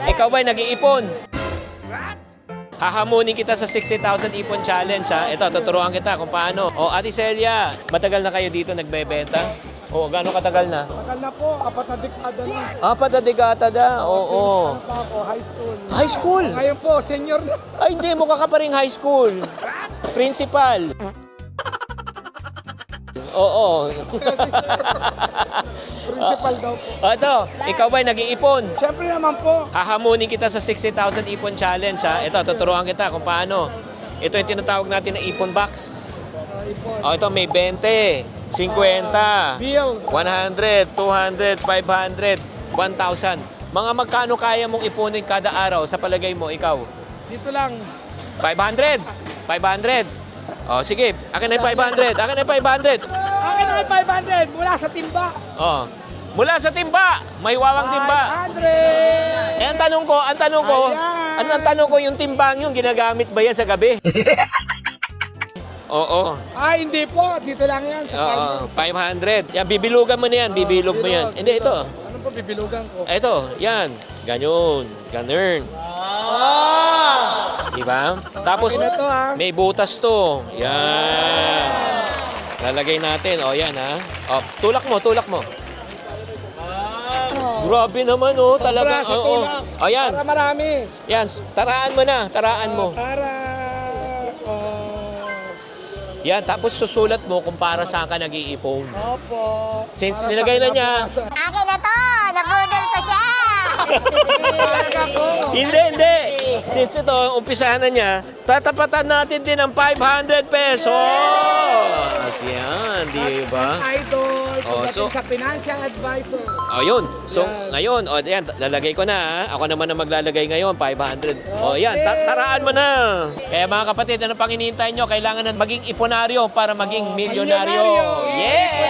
Ikaw ba'y nag-iipon? Hahamunin kita sa 60,000 ipon challenge, ha? Ito, tuturuan kita kung paano. O, Ate Celia, matagal na kayo dito nagbebenta? O, gano'ng katagal na? Tagal na po, 4 na dekada na. 4 na dekada na, oo. Ano pa ako, high school. High school? Ngayon po, senior na. Ay, hindi, mukha ka pa rin high school. Principal. Oo. Principal daw po. O, ito, ikaw ba'y nag-iipon? Siyempre naman po. Hahamunin kita sa 60,000 ipon challenge, ha? Ito, tuturuan kita kung paano. Ito yung tinatawag natin na ipon box. O, ito may 20, 50, Bills. 100, 200, 500, 1,000. Mga magkano kaya mong ipunin kada araw sa palagay mo, ikaw? Dito lang. 500? 500? O, sige. Akin na yung 500. Akin na yung 500. Akin na 500 mula sa timba. O. Mula sa timba. May wawang timba. 500! Eh, ang tanong ko, Ayan. ang tanong ko, yung timbang yung ginagamit ba yan sa gabi? Oo. Ay, hindi po. Dito lang yan. Sa Oo, 500. Yan, bibilugan mo na yan. Bibilog mo yan. Hindi, ito. Ano po, bibilugan ko? Ito, yan. Ganyan. Ganun. Diba? Tapos, Akin na to, ha? may butas to. Yan. Lalagay natin. O, yan, ha. O, tulak mo, tulak mo. Grabe naman, oh. Talaga. Sobra sa Oo. tulak. O, yan. Para marami. Yan. Taraan mo na. Taraan mo. Para... Yan. Tapos susulat mo kung para saan ka nag-iipon. Opo. Since Para nilagay na sa niya, kinabukasan. Akin na to! Nabudol pa siya! Talaga po. hindi. Since ito, umpisahan na niya, tatapatan natin din ng 500 pesos. Yan, di ba? Idol. Oh, Pagdating so- sa financial advisor. O, yun. So, Yan. ngayon, o, yan, lalagay ko na, ha? Ako naman ang maglalagay ngayon, 500. O, yan, taraan mo na. Kaya mga kapatid, ano pang hinihintay nyo? Kailangan na maging iponaryo para maging milyonaryo. Milyonaryo. Yeah!